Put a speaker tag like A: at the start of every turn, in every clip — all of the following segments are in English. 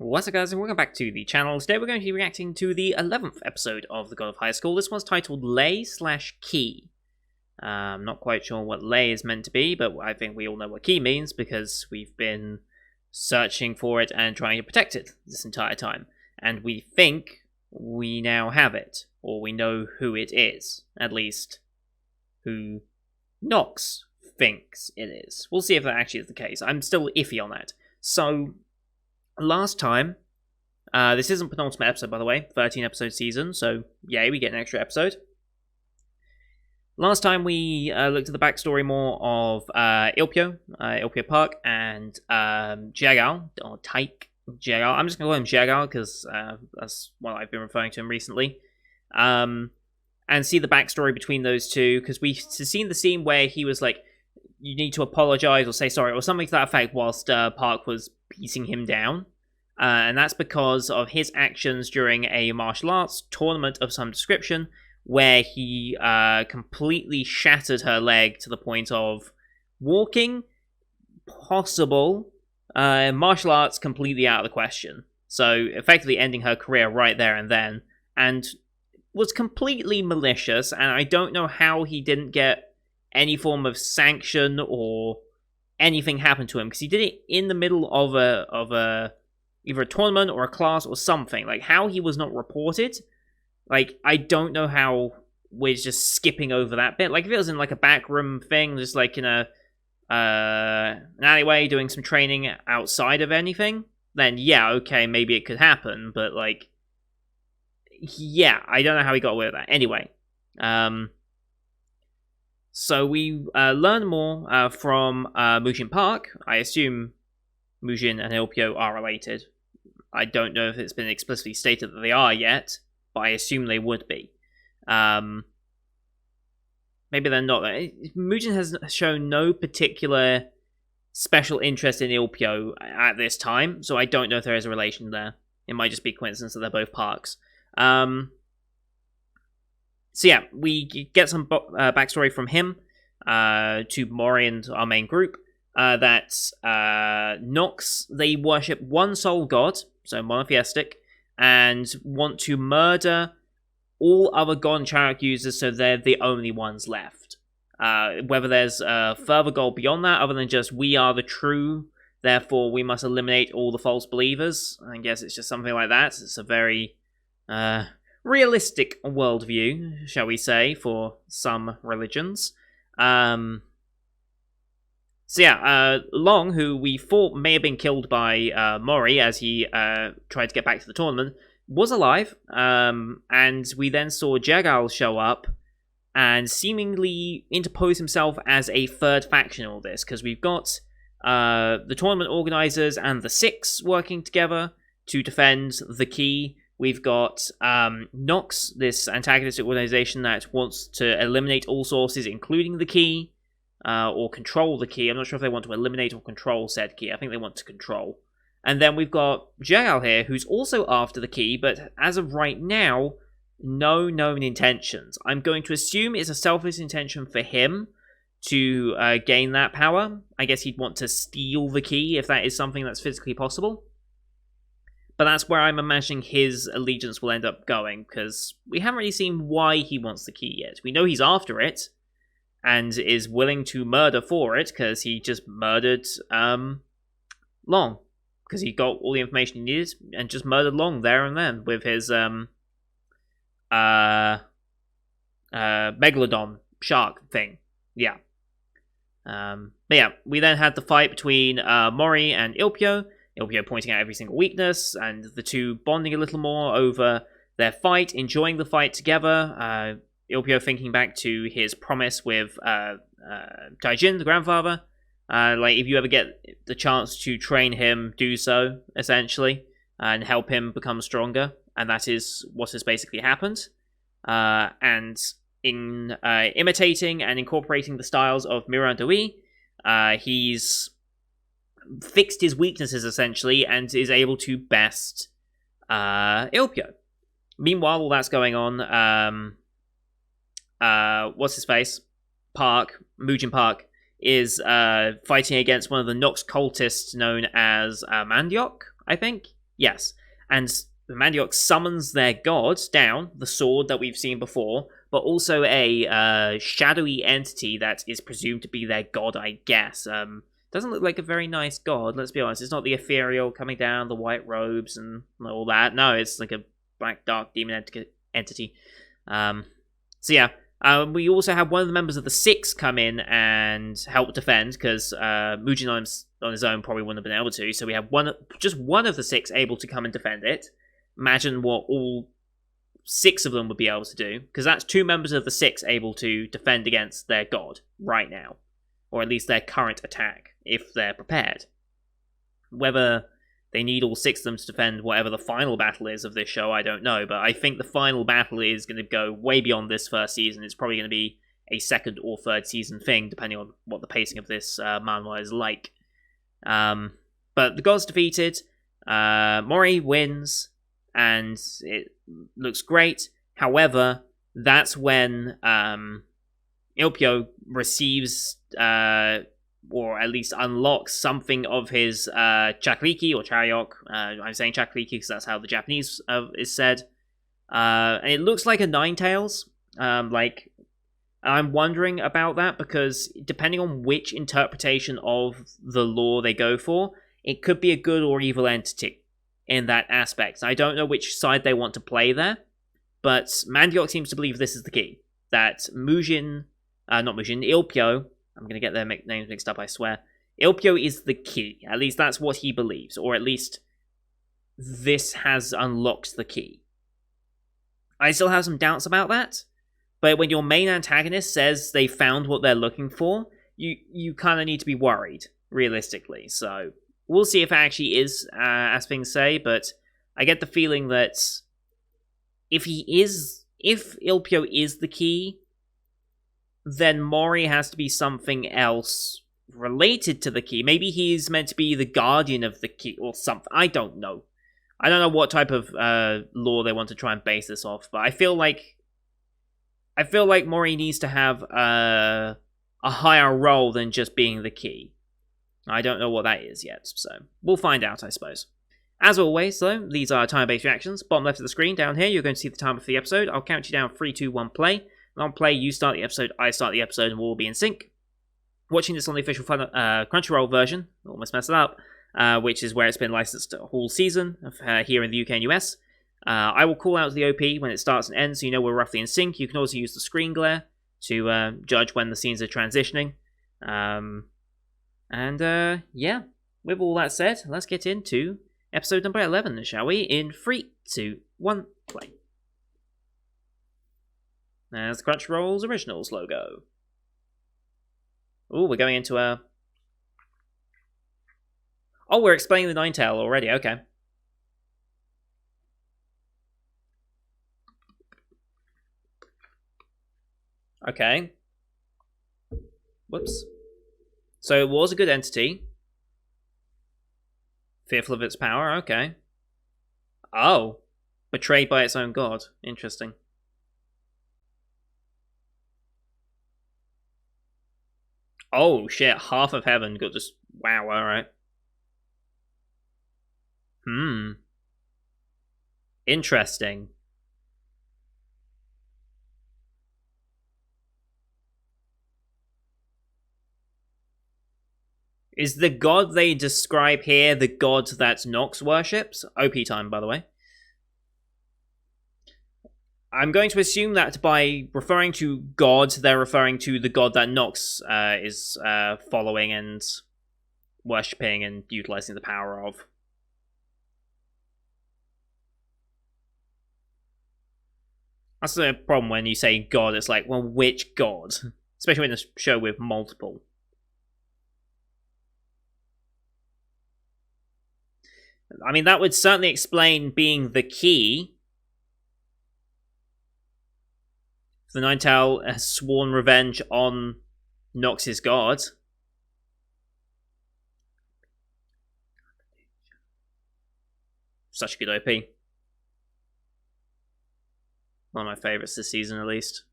A: What's up, guys, and welcome back to the channel. Today we're going to be reacting to the 11th episode of the God of Highschool. This one's titled Lay/Key. I'm not quite sure what lay is meant to be, but I think we all know what key means because we've been searching for it and trying to protect it this entire time. And we think we now have it, or we know who it is. At least, who Nox thinks it is. We'll see if that actually is the case. I'm still iffy on that. So, last time, this isn't penultimate episode, by the way, 13 episode season, so yay, we get an extra episode. Last time we looked at the backstory more of Ilpyo Park, and Jagal, or Taik Jagal. I'm just going to call him Jagal because that's what I've been referring to him recently. And see the backstory between those two, because we've seen the scene where he was like, you need to apologize or say sorry, or something to that effect, whilst Park was beating him down. And that's because of his actions during a martial arts tournament of some description, where he completely shattered her leg to the point of walking, possible, martial arts completely out of the question. So, effectively ending her career right there and then, and was completely malicious, and I don't know how he didn't get any form of sanction or anything happen to him, because he did it in the middle of either a tournament or a class or something. Like, how he was not reported, like, I don't know how we're just skipping over that bit. Like, if it was in like a backroom thing, just like in an alleyway doing some training outside of anything, then yeah, okay, maybe it could happen, but like, yeah, I don't know how he got away with that. Anyway, so we learn more from Mujin Park. I assume Mujin and Ilpyo are related. I don't know if it's been explicitly stated that they are yet, but I assume they would be. Maybe they're not. Mujin has shown no particular special interest in Ilpyo at this time, so I don't know if there is a relation there. It might just be coincidence that they're both Parks. So yeah, we get some backstory from him to Mori and our main group, that Nox, they worship one sole god, so monotheistic, and want to murder all other god and chariot users so they're the only ones left. Whether there's a further goal beyond that, other than just we are the true, therefore we must eliminate all the false believers, I guess it's just something like that. It's a very realistic worldview, shall we say, for some religions. So yeah, Long, who we thought may have been killed by Mori as he tried to get back to the tournament, was alive, and we then saw Jagal show up and seemingly interpose himself as a third faction in all this, because we've got the tournament organizers and the Six working together to defend the key. We've got Nox, this antagonistic organization that wants to eliminate all sources, including the key, or control the key. I'm not sure if they want to eliminate or control said key. I think they want to control. And then we've got Jagal here, who's also after the key, but as of right now, no known intentions. I'm going to assume it's a selfish intention for him to gain that power. I guess he'd want to steal the key, if that is something that's physically possible. But that's where I'm imagining his allegiance will end up going, because we haven't really seen why he wants the key yet. We know he's after it, and is willing to murder for it, because he just murdered Long. Because he got all the information he needed, and just murdered Long there and then, with his Megalodon shark thing. Yeah. But yeah, we then had the fight between Mori and Ilpyo. Ilpyo pointing out every single weakness, and the two bonding a little more over their fight, enjoying the fight together. Ilpyo thinking back to his promise with Taijin, the grandfather. Like, if you ever get the chance to train him, do so, essentially, and help him become stronger. And that is what has basically happened. And in imitating and incorporating the styles of Mira and Dewey, he's fixed his weaknesses, essentially, and is able to best Ilpyo. Meanwhile, all that's going on, what's his face? Mujin Park, is fighting against one of the Nox cultists known as Mandiok, I think. Yes. And the Mandioc summons their god down, the sword that we've seen before, but also a shadowy entity that is presumed to be their god, I guess. Doesn't look like a very nice god, let's be honest. It's not the ethereal coming down, the white robes and all that. No, it's like a black, dark demon entity. So yeah, we also have one of the members of the Six come in and help defend, because Mujin on his own probably wouldn't have been able to. So we have just one of the Six able to come and defend it. Imagine what all 6 of them would be able to do, because that's 2 members of the 6 able to defend against their god right now, or at least their current attack, if they're prepared. Whether they need all 6 of them to defend whatever the final battle is of this show, I don't know, but I think the final battle is going to go way beyond this first season. It's probably going to be a second or third season thing, depending on what the pacing of this manhwa is like. But the god's defeated, Mori wins, and it looks great. However, that's when Ilpyo receives, or at least unlocks something of his Chakriki or Chariok. I'm saying Chakriki because that's how the Japanese is said. And it looks like a Ninetales. I'm wondering about that, because depending on which interpretation of the lore they go for, it could be a good or evil entity in that aspect. I don't know which side they want to play there, but Mandioc seems to believe this is the key. That Ilpyo, I'm going to get their names mixed up, I swear. Ilpyo is the key. At least that's what he believes, or at least this has unlocked the key. I still have some doubts about that, but when your main antagonist says they found what they're looking for, you kind of need to be worried, realistically. So we'll see if it actually is, as things say, but I get the feeling that if Ilpyo is the key, then Mori has to be something else related to the key. Maybe he's meant to be the guardian of the key or something. I don't know. I don't know what type of lore they want to try and base this off, but I feel like Mori needs to have a higher role than just being the key. I don't know what that is yet, so we'll find out, I suppose. As always, though, these are time-based reactions. Bottom left of the screen, down here, you're going to see the time of the episode. I'll count you down, 3, 2, 1, play. And on play, you start the episode, I start the episode, and we'll all be in sync. Watching this on the official Crunchyroll version, almost messed it up, which is where it's been licensed a whole season here in the UK and US. I will call out the OP when it starts and ends, so you know we're roughly in sync. You can also use the screen glare to judge when the scenes are transitioning. Yeah, with all that said, let's get into episode number 11, shall we? In 3, 2, 1, play. There's Crunchyroll's Originals logo. Ooh, we're going into a... Oh, we're explaining the Ninetale already, okay. Okay. Whoops. So it was a good entity. Fearful of its power, okay. Oh. Betrayed by its own god. Interesting. Oh shit, half of heaven got just... Wow, alright. Interesting. Is the god they describe here the god that Nox worships? OP time, by the way. I'm going to assume that by referring to God, they're referring to the god that Nox is following and worshipping and utilizing the power of. That's the problem when you say God, it's like, well, which god? Especially in a show with multiple. I mean, that would certainly explain being the key. The Ninetale has sworn revenge on Nox's god. Such a good OP. One of my favourites this season, at least.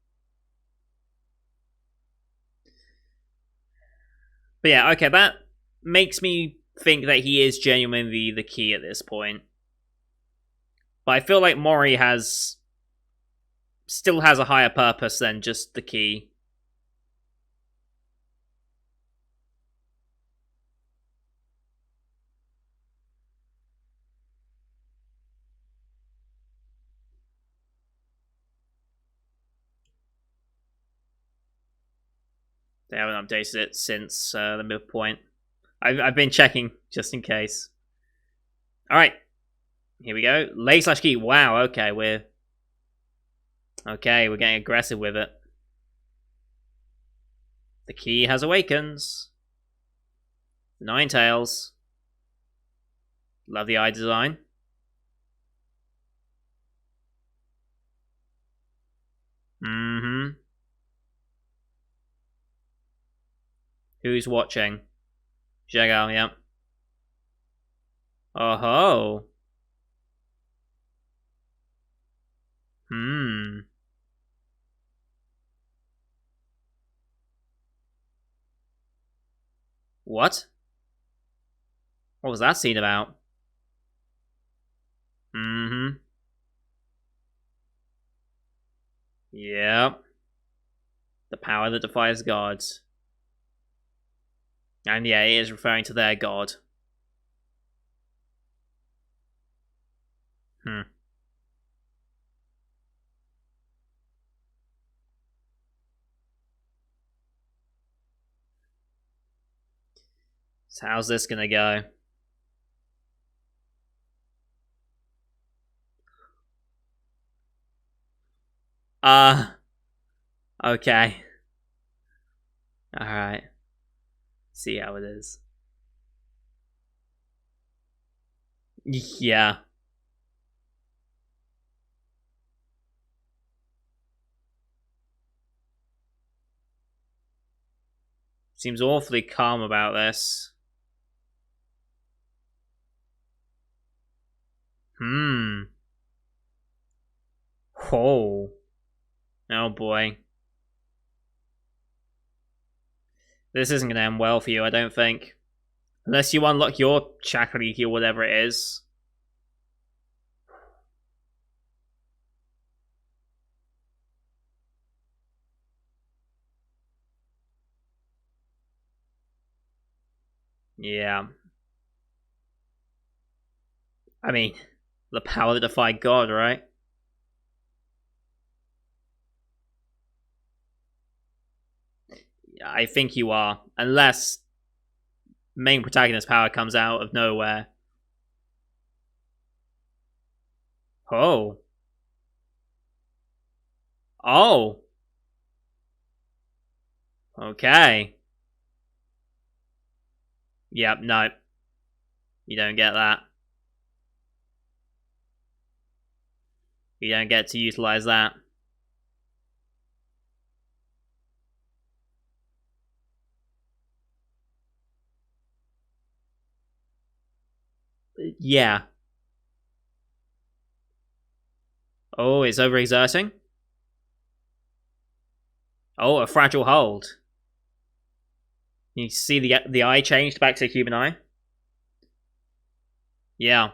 A: But yeah, okay, that makes me think that he is genuinely the key at this point. But I feel like Mori still has a higher purpose than just the key. They haven't updated it since the midpoint. I've been checking just in case. All right, here we go. Lay slash key. Wow. Okay, we're getting aggressive with it. The key has awakens. 9 tails. Love the eye design. Mm-hmm. Who's watching? Jagal, yep. Oh ho. What? What was that scene about? Mm-hmm. Yep. The power that defies gods. And yeah, it is referring to their god. So how's this gonna go? Okay. Alright. See how it is. Yeah. Seems awfully calm about this. Oh. Oh boy. This isn't gonna end well for you, I don't think. Unless you unlock your Chakriki or whatever it is. Yeah. I mean, the power to defy God, right? I think you are. Unless main protagonist power comes out of nowhere. Oh. Oh. Okay. Yep, no. You don't get that. You don't get to utilize that. Yeah. Oh, it's overexerting? Oh, a fragile hold. You see the eye changed back to a human eye? Yeah.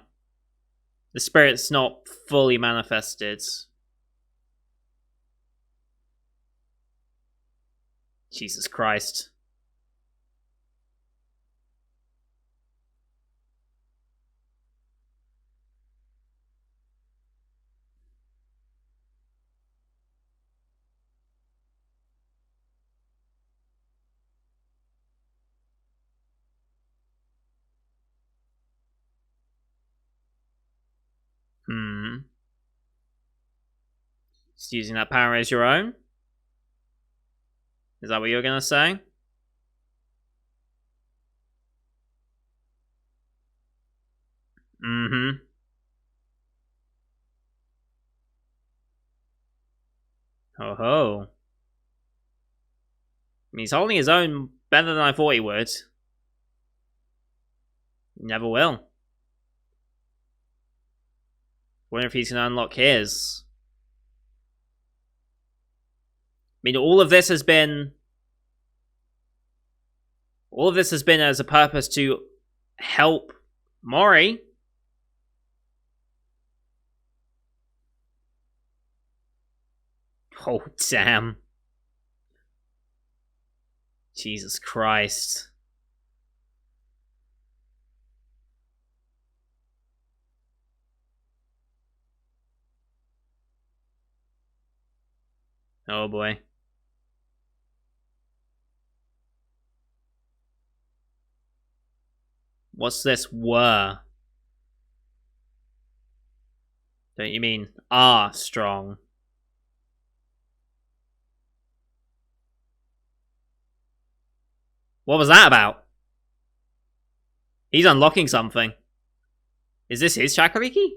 A: The spirit's not fully manifested. Jesus Christ. Just using that power as your own? Is that what you're gonna say? Mm-hmm. Ho ho. He's holding his own better than I thought he would. Never will. Wonder if he's gonna unlock his. I mean, all of this has been as a purpose to help Mori. Oh, damn. Jesus Christ. Oh boy. What's this were? Don't you mean are strong? What was that about? He's unlocking something. Is this his Shakuriki?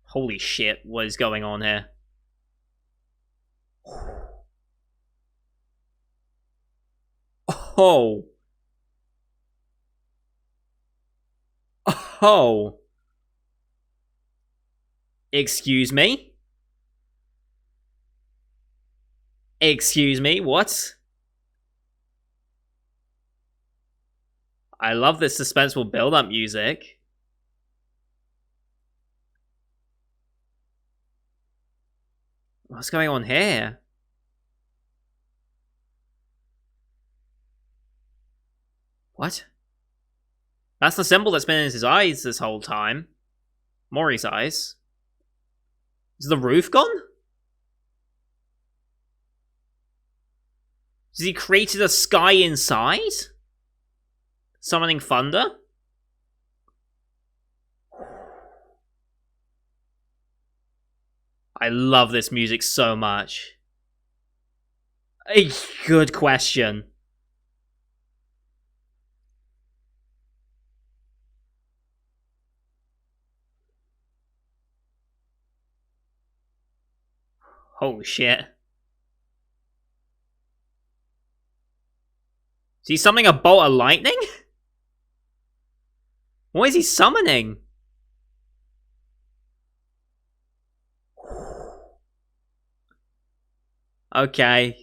A: Holy shit, what is going on here? Oh. Oh. Excuse me? Excuse me, what? I love this suspenseful build-up music. What's going on here? What? That's the symbol that's been in his eyes this whole time. Mori's eyes. Is the roof gone? Has he created a sky inside? Summoning thunder? I love this music so much. A good question. Holy shit. Is he summoning a bolt of lightning? What is he summoning? Okay.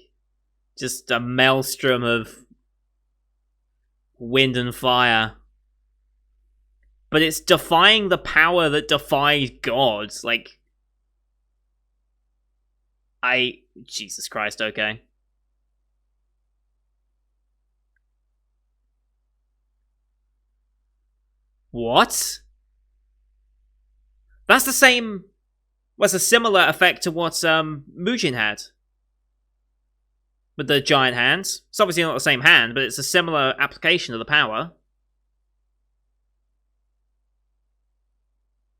A: Just a maelstrom of wind and fire. But it's defying the power that defied God. Like, Jesus Christ, okay. What? That's the same... Was a similar effect to what Mujin had. With the giant hands. It's obviously not the same hand, but it's a similar application of the power.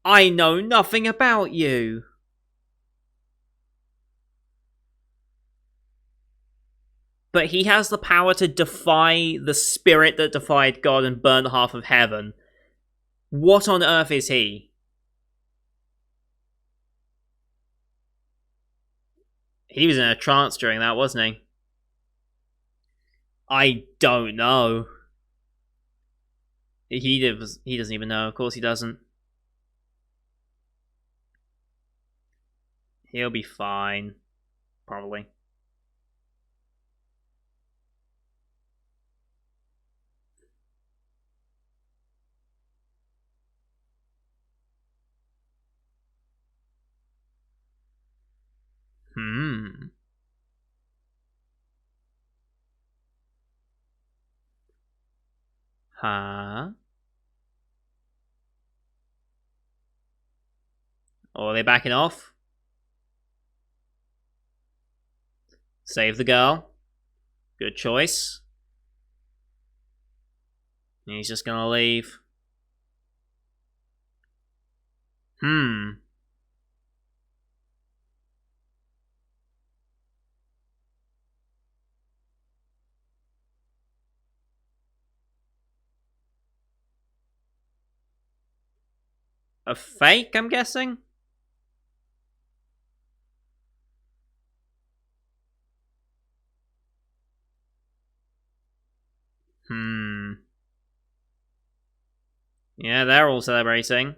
A: I know nothing about you. But he has the power to defy the spirit that defied God and burn half of heaven. What on earth is he? He was in a trance during that, wasn't he? I don't know. He doesn't even know. Of course he doesn't. He'll be fine. Probably. Huh? Or are they backing off? Save the girl. Good choice. He's just gonna leave. A fake, I'm guessing? Yeah, they're all celebrating.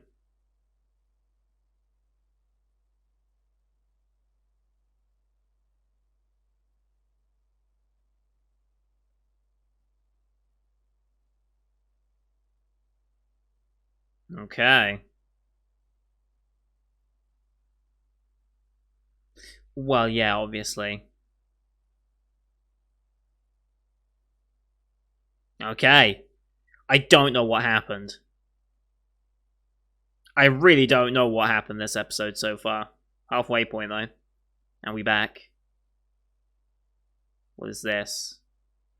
A: Okay. Well, yeah, obviously. Okay. I don't know what happened. I really don't know what happened this episode so far. Halfway point, though. And we back. What is this?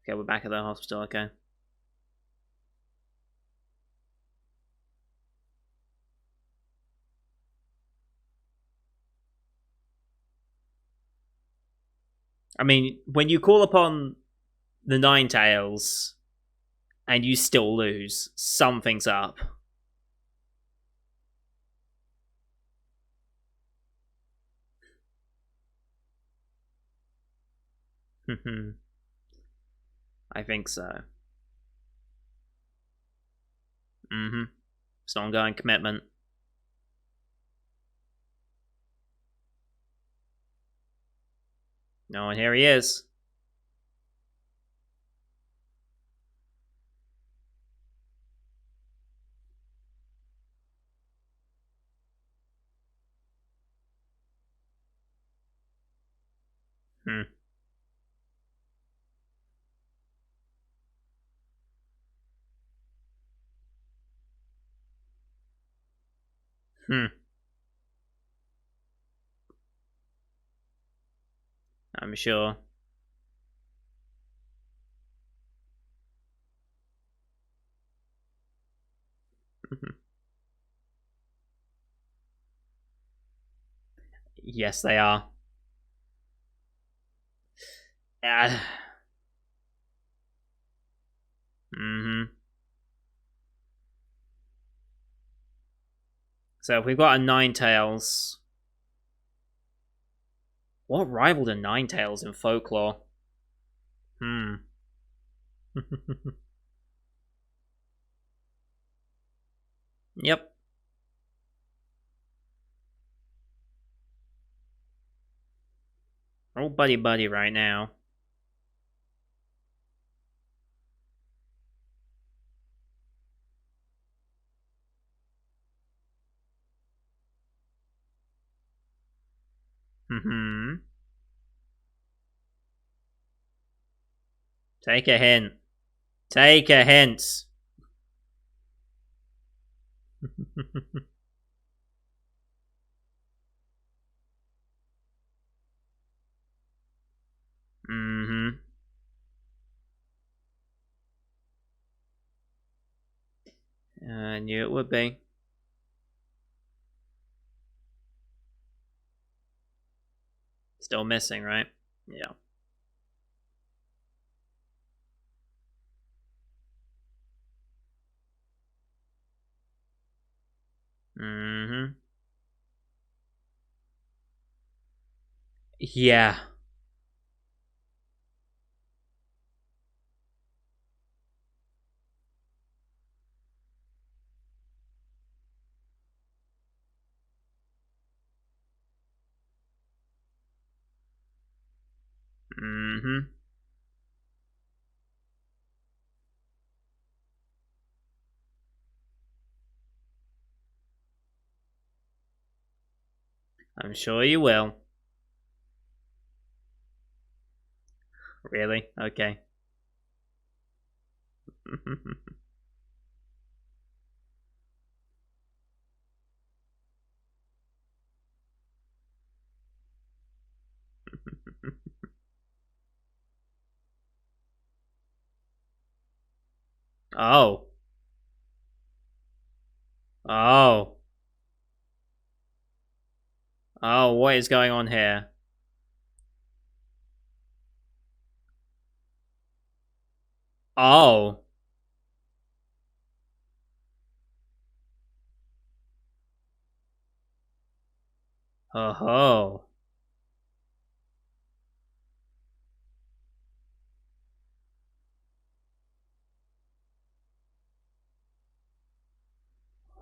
A: Okay, we're back at the hospital, okay. I mean, when you call upon the Ninetales and you still lose, something's up. I think so. Mm-hmm. It's an ongoing commitment. No, and here he is. Hmm. Hmm. I'm sure. Yes, they are. Uh, mm-hmm. So if we've got a Ninetales. What rivaled a Ninetales in folklore? Hmm. Yep. Oh, buddy buddy right now. Hmm. Take a hint. Take a hint. Hmm. I knew it would be. Still missing, right? Yeah. Hmm. Yeah. Hmm. I'm sure you will. Really? Okay. Oh. Oh. Oh, what is going on here? Oh. Oh ho.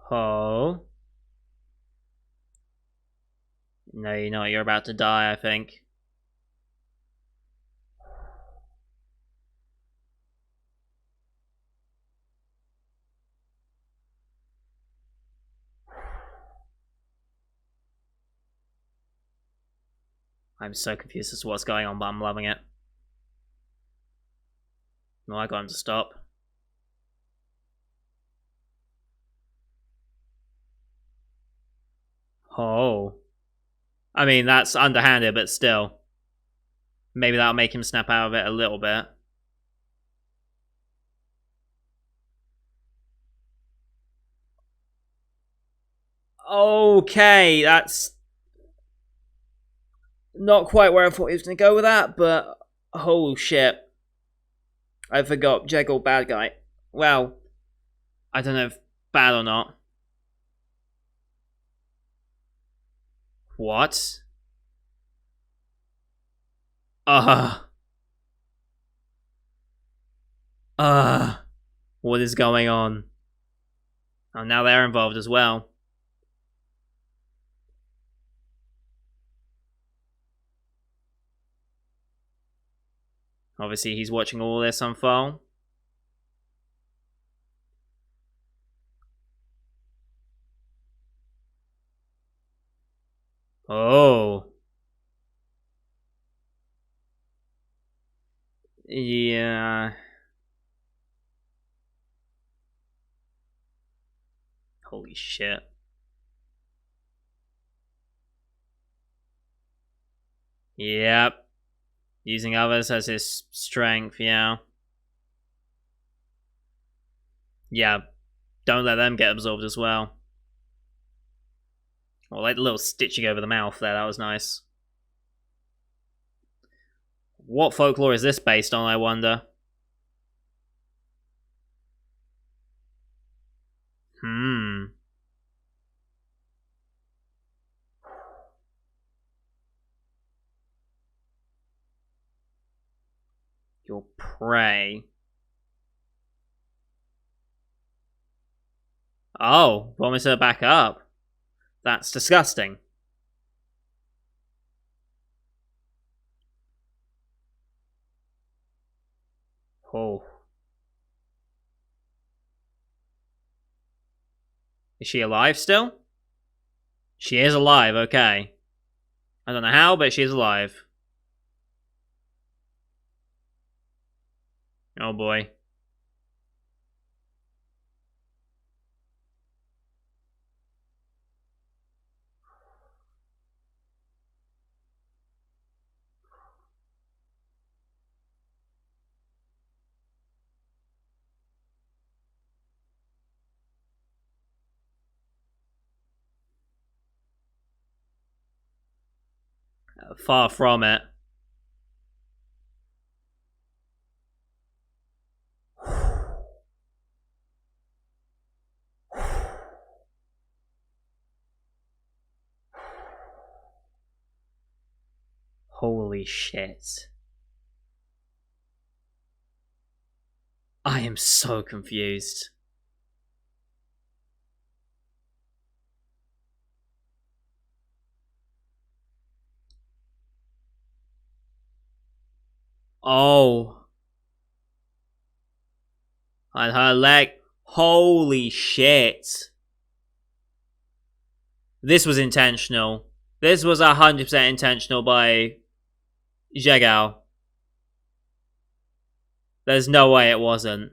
A: Ho. No, you're not. You're about to die, I think. I'm so confused as to what's going on, but I'm loving it. No, I got him to stop. Oh. I mean, that's underhanded, but still. Maybe that'll make him snap out of it a little bit. Okay, that's not quite where I thought he was going to go with that, but holy shit. I forgot. Jekyll, bad guy. Well, I don't know if bad or not. What? Uh. What is going on? Oh, now they're involved as well. Obviously, he's watching all this unfold. Oh. Yeah. Holy shit. Yep. Using others as his strength, yeah. Yeah. Don't let them get absorbed as well. Well, like the little stitching over the mouth there, that was nice. What folklore is this based on, I wonder? Your prey. Oh, want me to back up? That's disgusting. Oh. Is she alive still? She is alive, okay. I don't know how, but she's alive. Oh boy. Far from it. Holy shit. I am so confused. Oh. And her leg. Holy shit. This was intentional. This was 100% intentional by Jegal. There's no way it wasn't.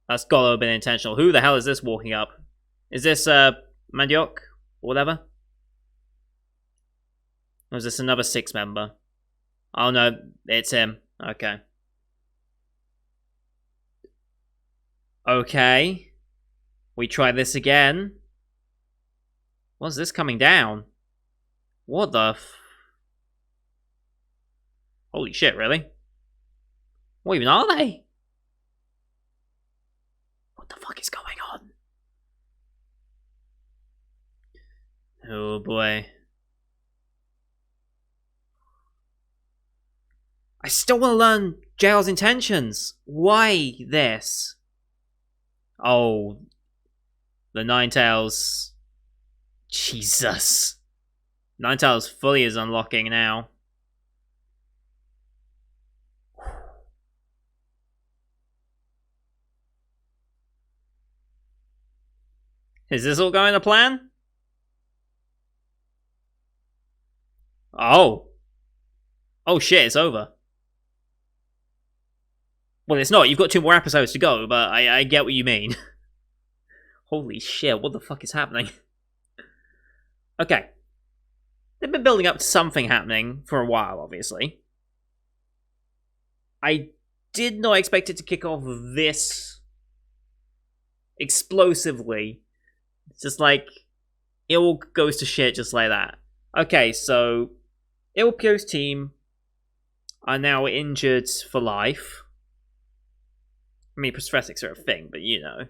A: That's gotta have been intentional. Who the hell is this walking up? Is this, Mandiok? Or whatever? Or is this another six member? Oh no, it's him. Okay. Okay. We try this again. What's this coming down? What the Holy shit, really? What even are they? What the fuck is going on? Oh boy. I still want to learn Jail's intentions. Why this? Oh. The Ninetales. Jesus. Ninetales fully is unlocking now. Is this all going to plan? Oh. Oh shit, it's over. Well, it's not. You've got 2 more episodes to go, but I get what you mean. Holy shit, what the fuck is happening? Okay. They've been building up to something happening for a while, obviously. I did not expect it to kick off this explosively. It's just like, it all goes to shit just like that. Okay, so Ilpio's team are now injured for life. I mean, prosthetics are a thing, but you know.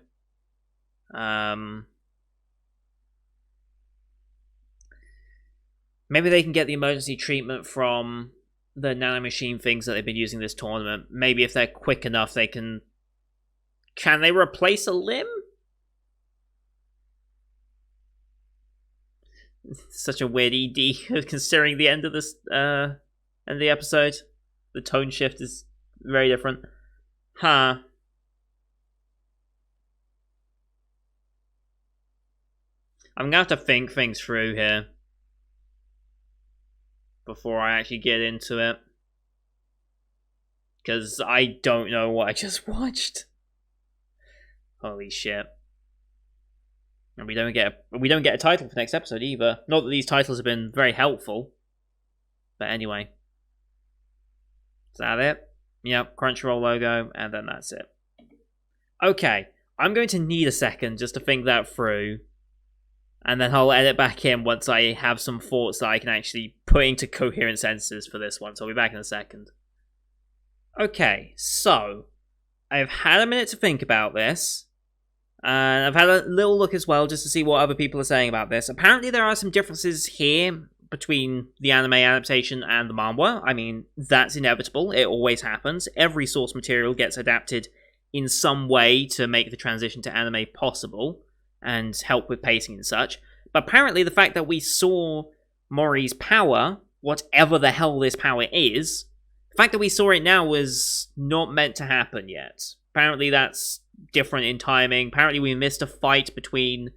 A: Maybe they can get the emergency treatment from the nanomachine things that they've been using this tournament. Maybe if they're quick enough, they can... Can they replace a limb? Such a weird ED, considering the end of this, end of the episode. The tone shift is very different. Huh. I'm gonna have to think things through here before I actually get into it, because I don't know what I just watched. Holy shit! And we don't get a title for next episode either. Not that these titles have been very helpful, but anyway, is that it? Yep, Crunchyroll logo, and then that's it. Okay, I'm going to need a second just to think that through. And then I'll edit back in once I have some thoughts that I can actually put into coherent sentences for this one. So I'll be back in a second. Okay, so I've had a minute to think about this. And I've had a little look as well just to see what other people are saying about this. Apparently there are some differences here between the anime adaptation and the manhwa. I mean, that's inevitable. It always happens. Every source material gets adapted in some way to make the transition to anime possible and help with pacing and such. But apparently the fact that we saw Mori's power, whatever the hell this power is, the fact that we saw it now was not meant to happen yet. Apparently that's different in timing. Apparently we missed a fight between,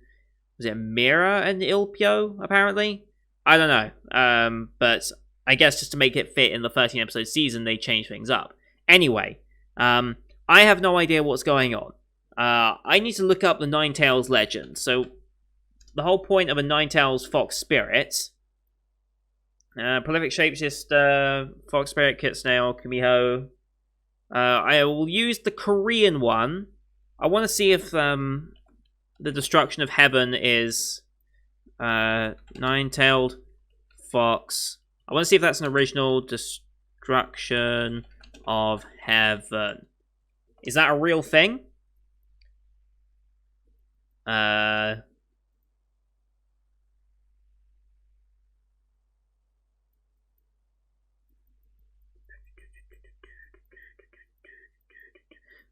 A: was it Mira and Ilpio, apparently? I don't know. But I guess just to make it fit in the 13 episode season, they changed things up. Anyway, I have no idea what's going on. I need to look up the Ninetales legend. So, the whole point of a Ninetales fox spirit, prolific shapeshifter, fox spirit, Kitsune, Kumiho. I will use the Korean one. I want to see if the destruction of heaven is nine-tailed fox. I want to see if that's an original destruction of heaven. Is that a real thing?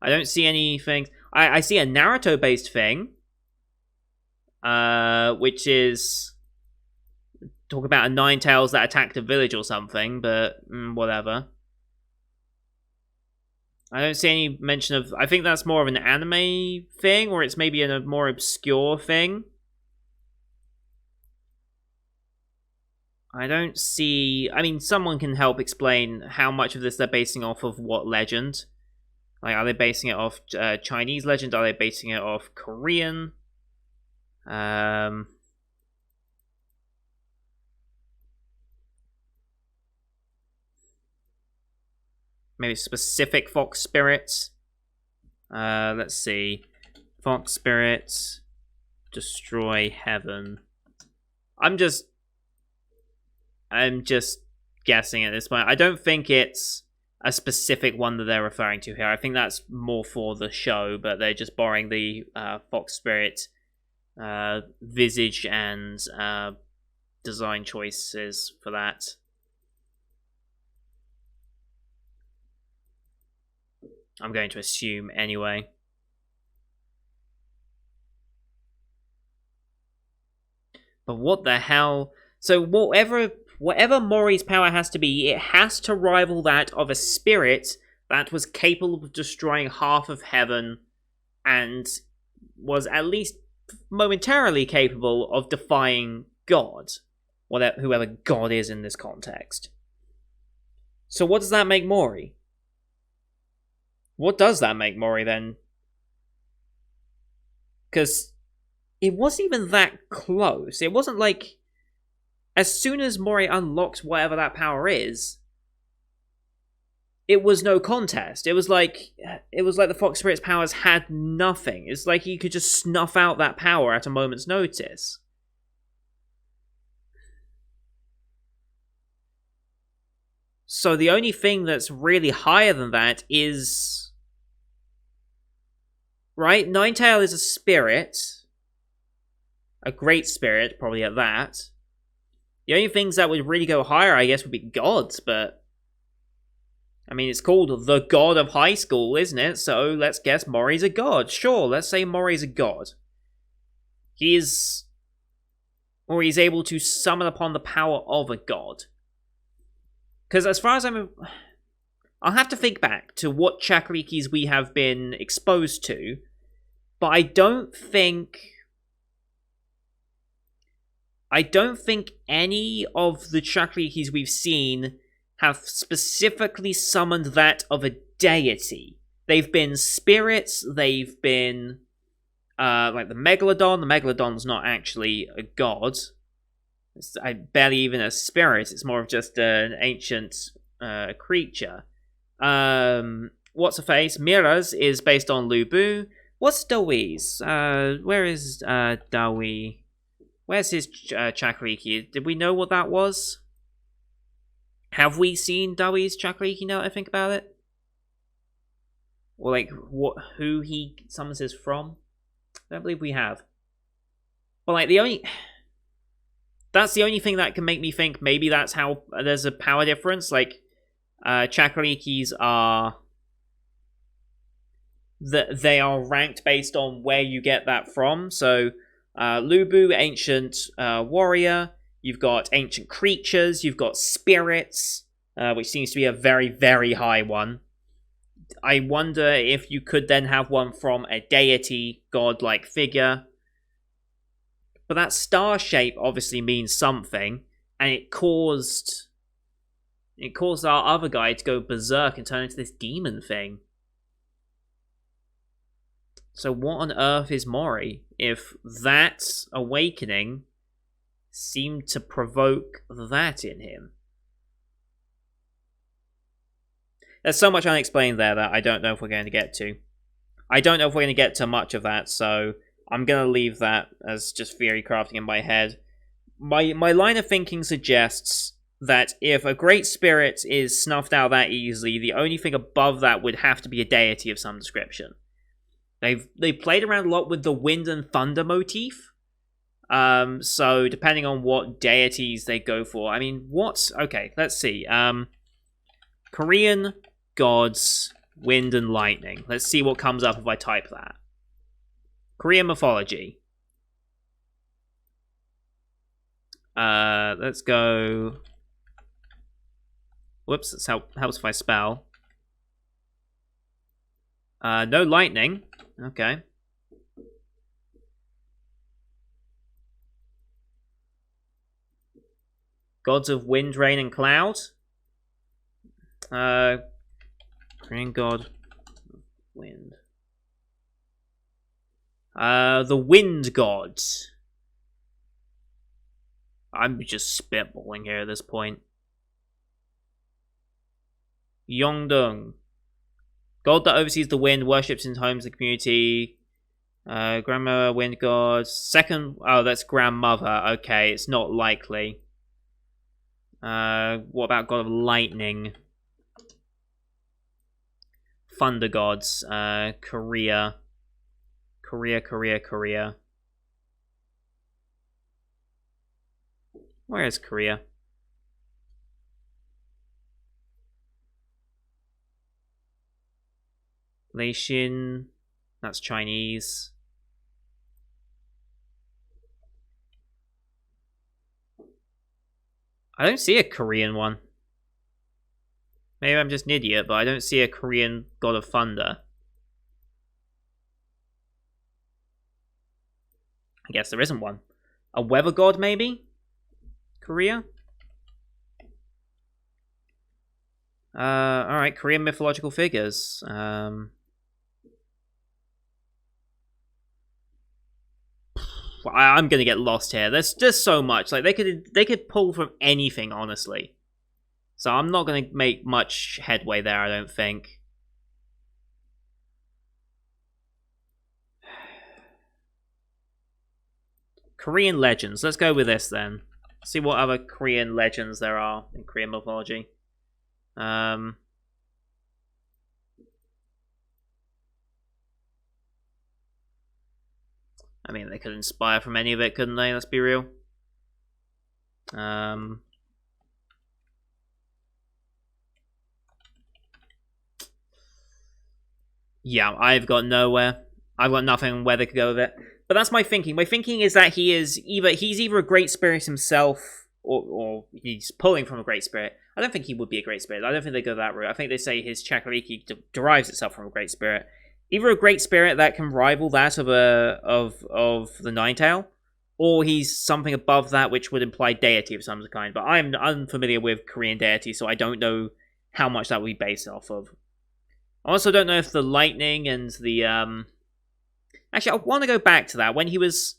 A: I don't see anything. I see a Naruto-based thing, which is talk about a Ninetales that attacked a village or something, but whatever. I don't see any mention of... I think that's more of an anime thing, or it's maybe a more obscure thing. I don't see... I mean, someone can help explain how much of this they're basing off of what legend. Like, are they basing it off Chinese legend? Are they basing it off Korean? Maybe specific fox spirits. Let's see. Fox spirits destroy heaven. I'm just guessing at this point. I don't think it's a specific one that they're referring to here. I think that's more for the show, but they're just borrowing the fox spirit visage and design choices for that. I'm going to assume anyway. But what the hell? So whatever Mori's power has to be, it has to rival that of a spirit that was capable of destroying half of heaven and was at least momentarily capable of defying God. whoever God is in this context. So what does that make Mori? What does that make Mori then? Because it wasn't even that close. It wasn't like as soon as Mori unlocks whatever that power is, it was no contest. It was like the Fox Spirit's powers had nothing. It's like he could just snuff out that power at a moment's notice. So the only thing that's really higher than that is... Right? Ninetail is a spirit. A great spirit, probably at that. The only things that would really go higher, I guess, would be gods, but... I mean, it's called the God of Highschool, isn't it? So let's guess Mori's a god. Sure, let's say Mori's a god. He's able to summon upon the power of a god. Because as far as I'll have to think back to what Chakurikis we have been exposed to, but I don't think any of the Chakurikis we've seen have specifically summoned that of a deity. They've been spirits, they've been like the Megalodon. The Megalodon's not actually a god. It's barely even a spirit, it's more of just an ancient creature. What's her face? Mira's is based on Lubu. What's Dawi's? Where is Dawi? Where's his Chakuriki? Did we know what that was? Have we seen Dawi's Chakuriki now that I think about it? Or like who he summons this from? I don't believe we have. But like that's the only thing that can make me think maybe that's how there's a power difference. Like Chakurikis are they are ranked based on where you get that from. So Lubu, ancient warrior. You've got ancient creatures. You've got spirits, which seems to be a very, very high one. I wonder if you could then have one from a deity, god-like figure. But that star shape obviously means something, and it caused our other guy to go berserk and turn into this demon thing. So what on earth is Mori if that awakening seemed to provoke that in him? There's so much unexplained there that I don't know if we're going to get to. I don't know if we're going to get to much of that, so I'm going to leave that as just theory crafting in my head. My line of thinking suggests that if a great spirit is snuffed out that easily, the only thing above that would have to be a deity of some description. They've played around a lot with the wind and thunder motif. So depending on what deities they go for, I mean, what? Okay, let's see. Korean gods, wind and lightning. Let's see what comes up if I type that. Korean mythology. Let's go. Whoops, it helps if I spell. No lightning. Okay. Gods of wind, rain, and cloud. Korean god of wind. The wind gods. I'm just spitballing here at this point. Yongdong. God that oversees the wind, worships in homes of the community. Grandmother, wind god. Second, oh, that's grandmother. Okay, it's not likely. What about god of lightning? Thunder gods. Korea. Korea. Where is Korea? Leishin. That's Chinese. I don't see a Korean one. Maybe I'm just an idiot, but I don't see a Korean god of thunder. I guess there isn't one. A weather god, maybe? Korea? Alright, Korean mythological figures. I'm gonna get lost here. There's just so much. Like, they could pull from anything, honestly. So I'm not gonna make much headway there, I don't think. Korean legends. Let's go with this then. See what other Korean legends there are in Korean mythology. I mean, they could inspire from any of it, couldn't they? Let's be real. Yeah, I've got nowhere. I've got nothing where they could go with it. But that's my thinking. My thinking is that he's either a great spirit himself, or he's pulling from a great spirit. I don't think he would be a great spirit. I don't think they go that route. I think they say his Chakariki derives itself from a great spirit. Either a great spirit that can rival that of the Ninetale, or he's something above that, which would imply deity of some kind. But I'm unfamiliar with Korean deity, so I don't know how much that would be based off of. I also don't know if the lightning and the Actually, I want to go back to that. When he was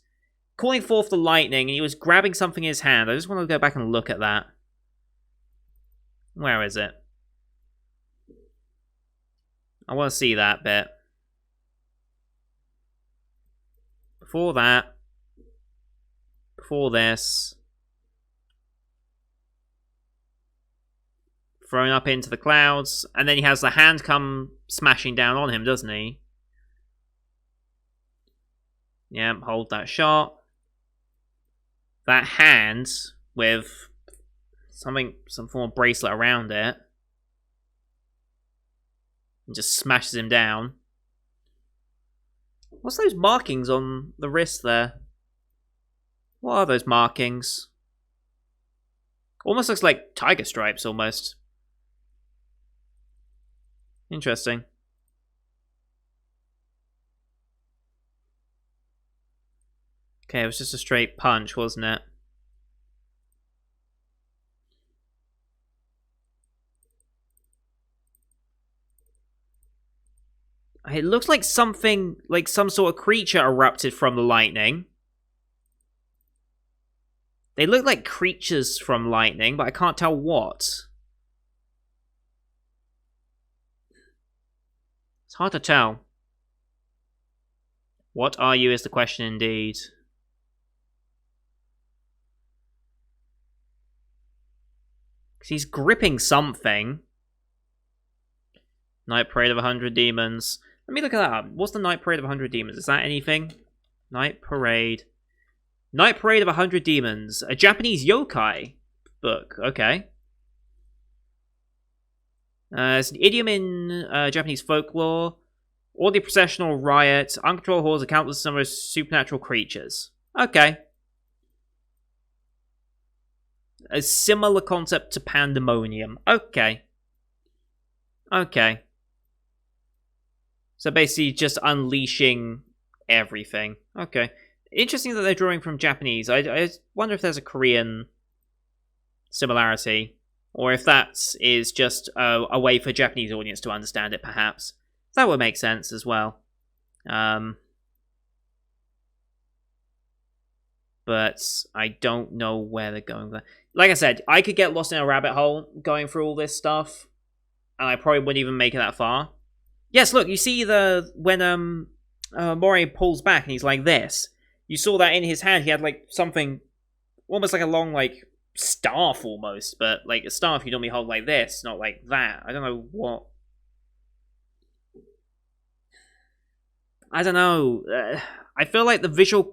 A: calling forth the lightning and he was grabbing something in his hand, I just want to go back and look at that. Where is it? I want to see that bit. Before that. Before this. Thrown up into the clouds. And then he has the hand come smashing down on him, doesn't he? Yeah, hold that shot. That hand with some form of bracelet around it. And just smashes him down. What's those markings on the wrist there? What are those markings? Almost looks like tiger stripes, almost. Interesting. Okay, it was just a straight punch, wasn't it? It looks like something, like some sort of creature erupted from the lightning. They look like creatures from lightning, but I can't tell what. It's hard to tell. What are you is the question indeed. Because he's gripping something. Night Parade of 100 Demons. Let me look at that up. What's the Night Parade of 100 Demons? Is that anything? Night Parade. Night Parade of 100 Demons. A Japanese yokai book. Okay. It's an idiom in Japanese folklore. Orderly processional riot. Uncontrolled hordes of countless number of supernatural creatures. Okay. A similar concept to Pandemonium. Okay. Okay. So basically just unleashing everything. Okay. Interesting that they're drawing from Japanese. I wonder if there's a Korean similarity. Or if that is just a way for a Japanese audience to understand it, perhaps. That would make sense as well. But I don't know where they're going with that. Like I said, I could get lost in a rabbit hole going through all this stuff. And I probably wouldn't even make it that far. Yes, look, you see when Mori pulls back and he's like this. You saw that in his hand, he had like something, almost like a long like staff almost. But like a staff you normally hold like this, not like that. I don't know what. I don't know. I feel like the visual...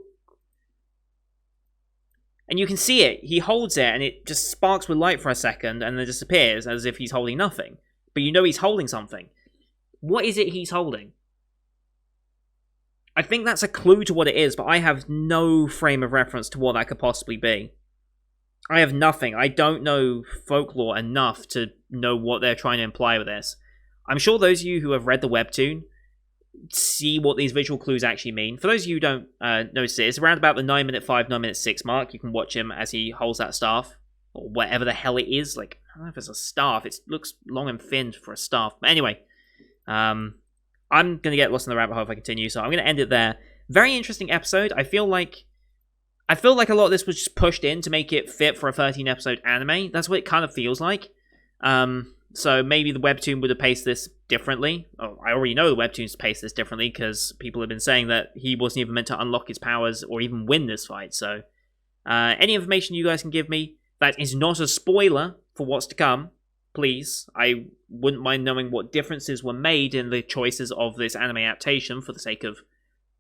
A: And you can see it. He holds it and it just sparks with light for a second and then disappears as if he's holding nothing. But you know he's holding something. What is it he's holding? I think that's a clue to what it is, but I have no frame of reference to what that could possibly be. I have nothing. I don't know folklore enough to know what they're trying to imply with this. I'm sure those of you who have read the webtoon see what these visual clues actually mean. For those of you who don't notice it, it's around about the 9 minute 5, 9 minute 6 mark. You can watch him as he holds that staff. or whatever the hell it is. Like, I don't know if it's a staff. It looks long and thin for a staff. But anyway, I'm going to get lost in the rabbit hole if I continue, so I'm going to end it there. Very interesting episode. I feel like a lot of this was just pushed in to make it fit for a 13-episode anime. That's what it kind of feels like. So maybe the webtoon would have paced this differently. Oh, I already know the webtoon's paced this differently because people have been saying that he wasn't even meant to unlock his powers or even win this fight. So any information you guys can give me that is not a spoiler for what's to come, please. I wouldn't mind knowing what differences were made in the choices of this anime adaptation for the sake of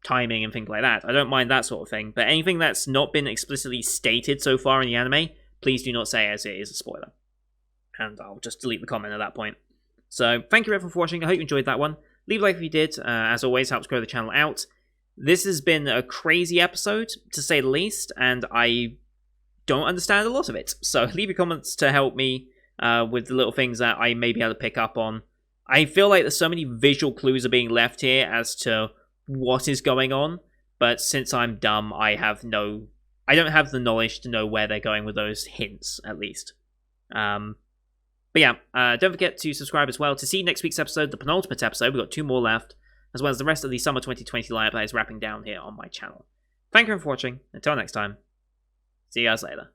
A: timing and things like that. I don't mind that sort of thing. But anything that's not been explicitly stated so far in the anime, please do not say as it is a spoiler. And I'll just delete the comment at that point. So, thank you everyone for watching. I hope you enjoyed that one. Leave a like if you did. As always, helps grow the channel out. This has been a crazy episode, to say the least, and I don't understand a lot of it. So, leave your comments to help me with the little things that I may be able to pick up on. I feel like there's so many visual clues are being left here as to what is going on, but since I'm dumb, I don't have the knowledge to know where they're going with those hints, at least. But yeah, don't forget to subscribe as well to see next week's episode, the penultimate episode. We've got 2 more left, as well as the rest of the summer 2020 lineup that is wrapping down here on my channel. Thank you for watching. Until next time, see you guys later.